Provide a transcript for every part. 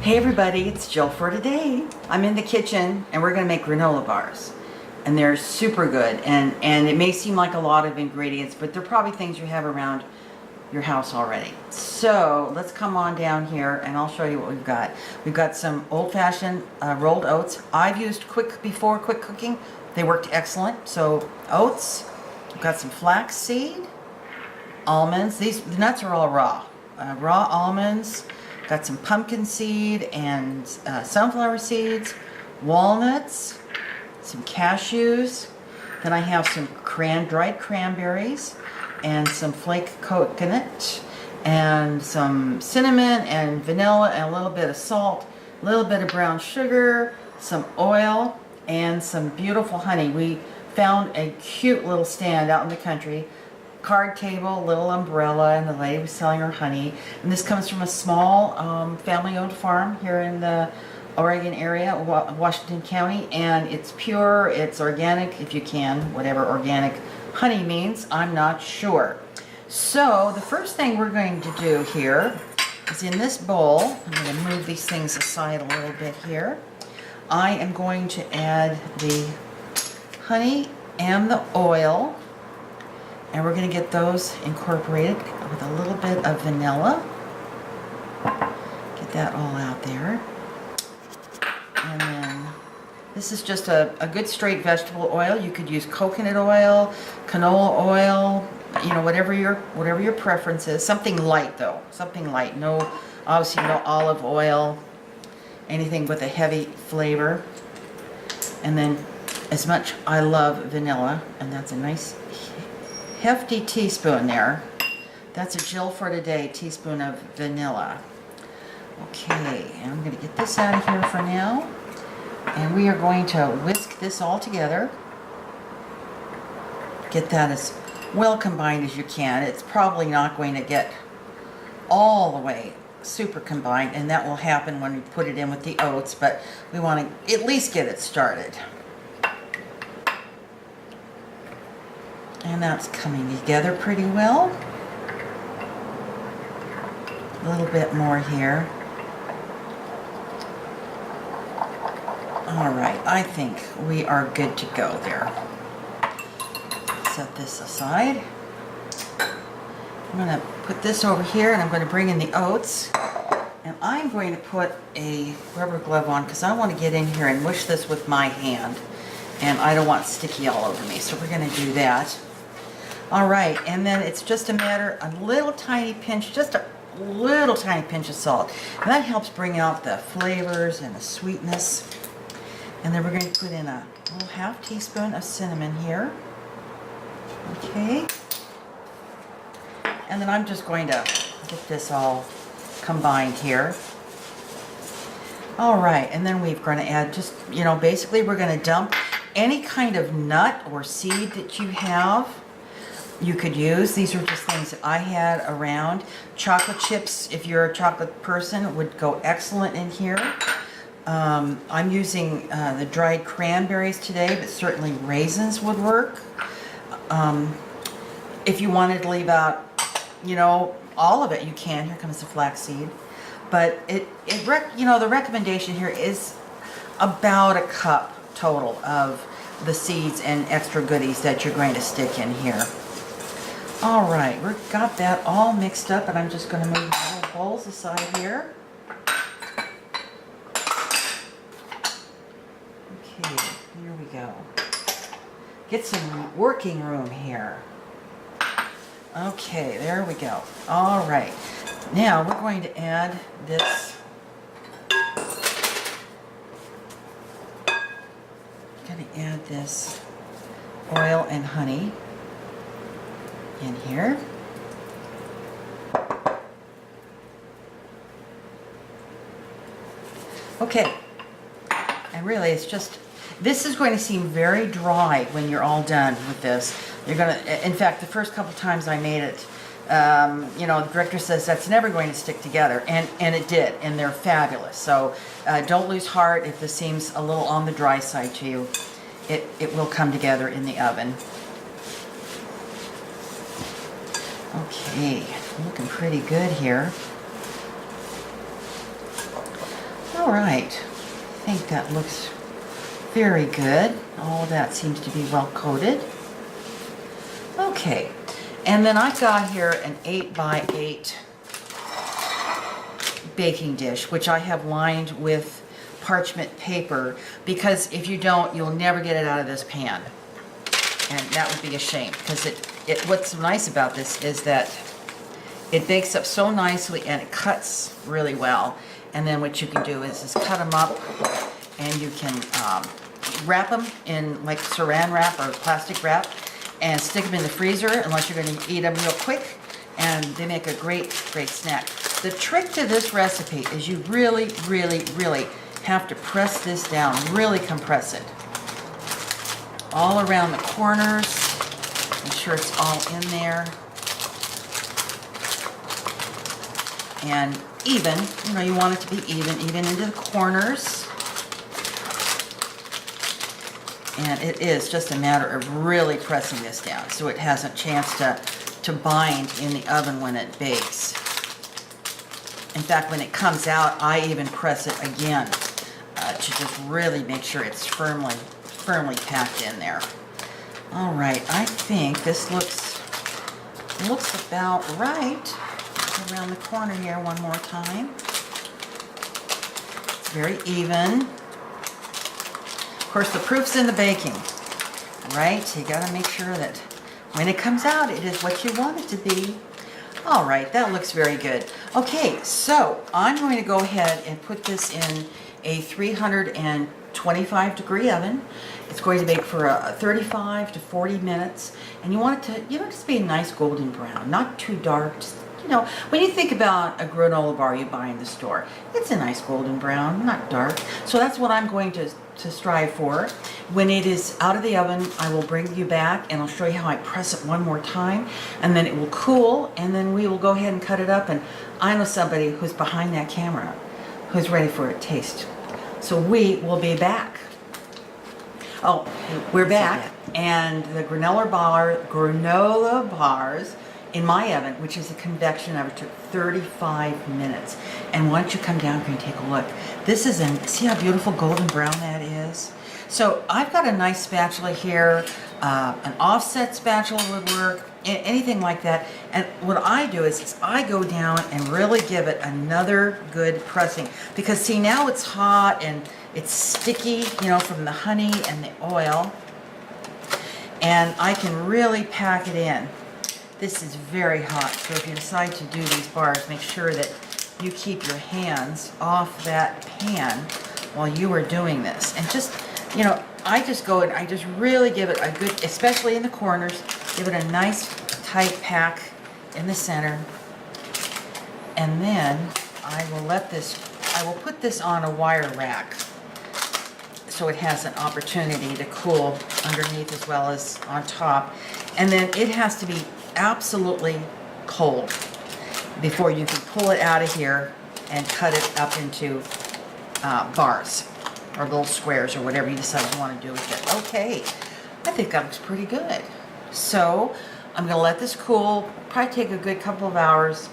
Hey everybody, it's Jill for today. I'm in the kitchen and we're going to make granola bars. And they're super good, and it may seem like a lot of ingredients, but they're probably things you have around your house already. So let's come on down here and I'll show you what we've got. We've got some old-fashioned rolled oats. I've used quick cooking. They worked excellent. So oats, we've got some flax seed, almonds. The nuts are all raw. Raw almonds. Got some pumpkin seed and sunflower seeds, walnuts, some cashews. Then I have some dried cranberries and some flaked coconut and some cinnamon and vanilla and a little bit of salt, a little bit of brown sugar, some oil, and some beautiful honey. We found a cute little stand out in the country. Card table, little umbrella, and the lady was selling her honey. And this comes from a small family-owned farm here in the Oregon area, Washington County, and it's pure, it's organic, if you can, whatever organic honey means, I'm not sure. So the first thing we're going to do here is in this bowl, I'm going to move these things aside a little bit here. I am going to add the honey and the oil. And we're going to get those incorporated with a little bit of vanilla. Get that all out there. And then this is just a good straight vegetable oil. You could use coconut oil, canola oil, you know, whatever your preference is. Something light though, something light. No, obviously no olive oil, anything with a heavy flavor. And then as much, I love vanilla, and that's a nice hefty teaspoon there. That's a Jill for today teaspoon of vanilla. Okay, and I'm going to get this out of here for now. And we are going to whisk this all together. Get that as well combined as you can. It's probably not going to get all the way super combined, and that will happen when we put it in with the oats, but we want to at least get it started. And that's coming together pretty well. A little bit more here. All right, I think we are good to go there. Set this aside. I'm going to put this over here, and I'm going to bring in the oats. And I'm going to put a rubber glove on because I want to get in here and mush this with my hand. And I don't want it sticky all over me, so we're going to do that. All right, and then it's just a matter, a little tiny pinch, just a little tiny pinch of salt. And that helps bring out the flavors and the sweetness. And then we're going to put in a little half teaspoon of cinnamon here. Okay. And then I'm just going to get this all combined here. All right, and then we're going to add just, you know, basically we're going to dump any kind of nut or seed that you have. You could use. These are just things that I had around. Chocolate chips, if you're a chocolate person, would go excellent in here. I'm using the dried cranberries today, but certainly raisins would work. If you wanted to leave out, you know, all of it, you can. Here comes the flaxseed. But you know, the recommendation here is about a cup total of the seeds and extra goodies that you're going to stick in here. All right, we've got that all mixed up, and I'm just going to move the little bowls aside here. Okay, here we go. Get some working room here. Okay, there we go. All right, now we're going to add this. Going to add this oil and honey in here. Okay, and really it's just, this is going to seem very dry when you're all done with this. You're gonna, in fact, the first couple times I made it, you know, the director says that's never going to stick together, and it did, and they're fabulous. So don't lose heart if this seems a little on the dry side to you. It will come together in the oven. Okay, looking pretty good here. All right, I think that looks very good. All that seems to be well coated. Okay, and then I've got here an 8x8 baking dish, which I have lined with parchment paper, because if you don't, you'll never get it out of this pan. And that would be a shame, because what's nice about this is that it bakes up so nicely and it cuts really well. And then what you can do is just cut them up, and you can wrap them in like saran wrap or plastic wrap and stick them in the freezer unless you're going to eat them real quick, and they make a great snack. The trick to this recipe is you really have to press this down, really compress it all around the corners. Make sure it's all in there and even. You know, you want it to be even into the corners. And it is just a matter of really pressing this down so it has a chance to bind in the oven when it bakes. In fact, when it comes out, I even press it again to just really make sure it's firmly packed in there. All right, I think this looks about right. Around the corner here one more time. It's very even. Of course, the proof's in the baking, right? You gotta make sure that when it comes out, it is what you want it to be. All right, that looks very good. Okay, so I'm going to go ahead and put this in a 325-degree oven. It's going to bake for 35 to 40 minutes, and you want it to, just be a nice golden brown, not too dark. Just, when you think about a granola bar you buy in the store, it's a nice golden brown, not dark. So that's what I'm going to strive for. When it is out of the oven, I will bring you back and I'll show you how I press it one more time, and then it will cool, and then we will go ahead and cut it up. And I know somebody who's behind that camera who's ready for a taste. So we will be back. Oh, we're back, and the granola bars in my oven, which is a convection oven, took 35 minutes. And why don't you come down here and take a look. This is see how beautiful golden brown that is? So I've got a nice spatula here, an offset spatula would work, anything like that. And what I do is I go down and really give it another good pressing, because see, now it's hot and it's sticky, from the honey and the oil, and I can really pack it in. This is very hot, so if you decide to do these bars, make sure that you keep your hands off that pan while you are doing this. And just, I just go and I just really give it a good, especially in the corners, give it a nice tight pack in the center. And then I will put this on a wire rack so it has an opportunity to cool underneath as well as on top. And then it has to be absolutely cold before you can pull it out of here and cut it up into bars or little squares or whatever you decide you want to do with it. Okay, I think that looks pretty good. So I'm going to let this cool, probably take a good couple of hours.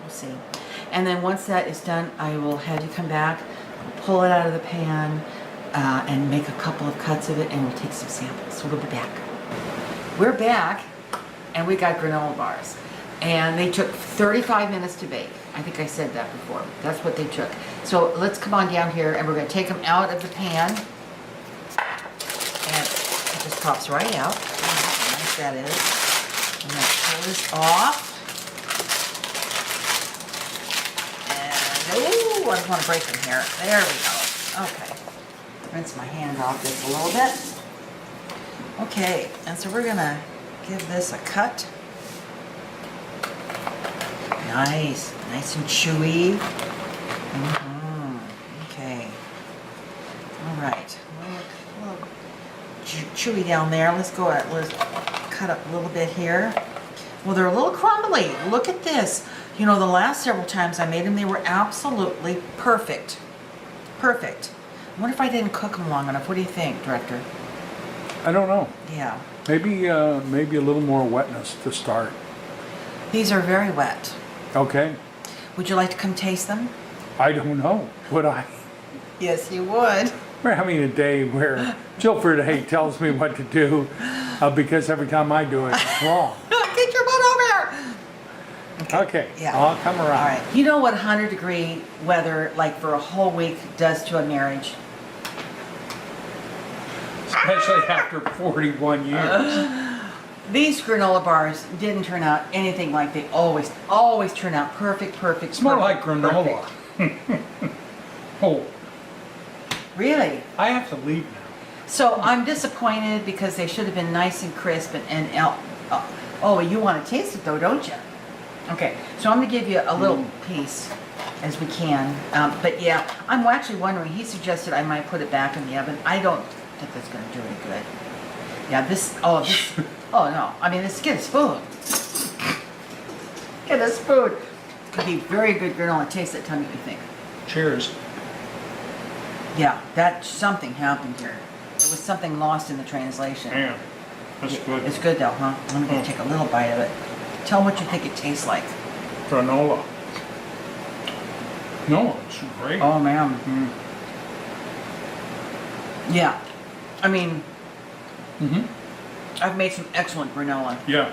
We'll see. And then once that is done, I will have you come back, pull it out of the pan, and make a couple of cuts of it, and we'll take some samples. So we'll be back. We're back, and we got granola bars. And they took 35 minutes to bake. I think I said that before. That's what they took. So let's come on down here, and we're going to take them out of the pan. And it just pops right out. Oh, how nice that is. I'm going to pull this off. And, ooh, I just want to break them here. There we go. Okay. Rinse my hand off this a little bit. Okay, and so we're going to give this a cut. Nice and chewy. Okay. All right. A little chewy down there. Let's cut up a little bit here. Well, they're a little crumbly. Look at this. The last several times I made them, they were absolutely perfect. Perfect. I wonder if I didn't cook them long enough. What do you think, Director? I don't know. Yeah. Maybe a little more wetness to start. These are very wet. Okay. Would you like to come taste them? I don't know. Would I? Yes, you would. We're having a day where Jill for today tells me what to do because every time I do it, it's wrong. Get your butt over here. Okay, Yeah. I'll come around. All right. You know what 100-degree weather, like for a whole week, does to a marriage? Especially after 41 years. These granola bars didn't turn out anything like they always turn out perfect. It's more like granola. Oh, Really? I have to leave now. So I'm disappointed because they should have been nice and crisp oh, you want to taste it though, don't you? Okay, so I'm going to give you a little piece as we can. But yeah, I'm actually wondering, he suggested I might put it back in the oven. I don't think that's going to do any good. Yeah, oh no, I mean, get a spoon. Get a spoon. Could be very good granola. Taste it, tell me what you think. Cheers. Yeah, something happened here. There was something lost in the translation. Yeah, that's good. It's good though, huh? I'm gonna take a little bite of it. Tell me what you think it tastes like. Granola. No, it's great. Oh man. Yeah. I mean, I've made some excellent granola. Yeah.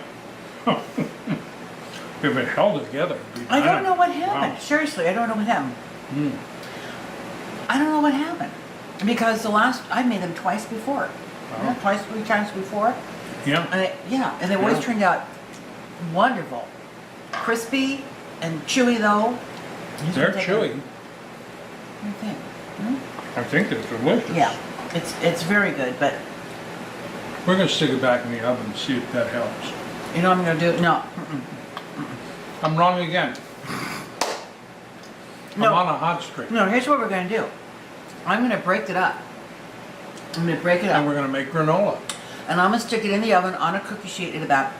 If it held together. it'd be I don't fine. know what happened. Wow. Seriously, I don't know what happened. I don't know what happened. Because I made them twice before. Yeah, twice, 3 times before. Yeah. And they always turned out wonderful. Crispy and chewy though. They're chewy. What do you think? I think they're delicious. Yeah, it's very good, but We're going to stick it back in the oven and see if that helps. you know what I'm gonna do? No. I'm wrong again. No. I'm on a hot streak. No, here's what we're gonna do. I'm gonna break it up. I'm gonna break it And up. we're going to make granola. And I'm gonna stick it in the oven on a cookie sheet at about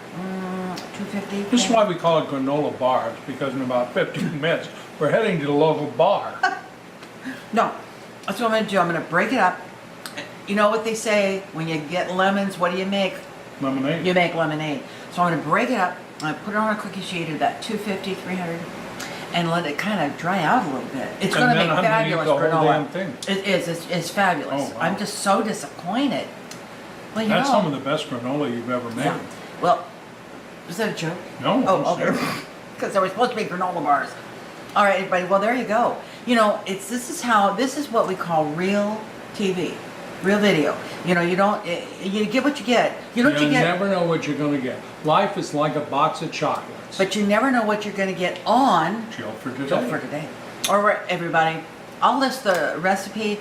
250. This is why we call it granola bars, because in about 15 minutes, we're heading to the local bar. No, that's what I'm gonna do. I'm gonna break it up. You know what they say, when you get lemons, what do you make? Lemonade. You make lemonade. So I'm gonna break it up. I'm gonna put it on a cookie sheet at about 250, 300, and let it kind of dry out a little bit. It's And gonna then make underneath fabulous the whole granola. damn thing. It is. It's fabulous. Oh, wow. I'm just so disappointed. Well, you That's know. some of the best granola you've ever made. Yeah. Well, was that a joke? No. Oh, I'm okay. serious. Because they were supposed to be granola bars. All right, everybody. Well, there you go. You know, this is what we call real TV, real video. You know, you get what you get. You know what you get. never know what you're going to get. Life is like a box of chocolates. But you never know what you're going to get on Jill for today. Jill for today. All right, everybody. I'll list the recipe.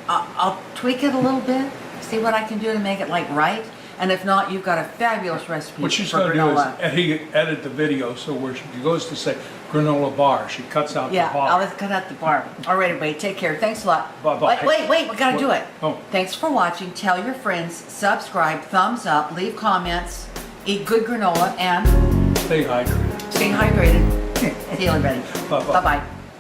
I'll tweak it a little bit. See what I can do to make it like right. And if not, you've got a fabulous recipe What she's for going to do granola. is edit the video so where she goes to say granola bar, she cuts out Yeah, the bar. I'll just cut out the bar. All right, everybody, take care. Thanks a lot. Bye-bye. Wait, we gotta do it. Oh. Thanks for watching. Tell your friends, subscribe, thumbs up, leave comments, eat good granola, and Stay hydrated. stay hydrated. See you, everybody. Bye-bye. Bye-bye.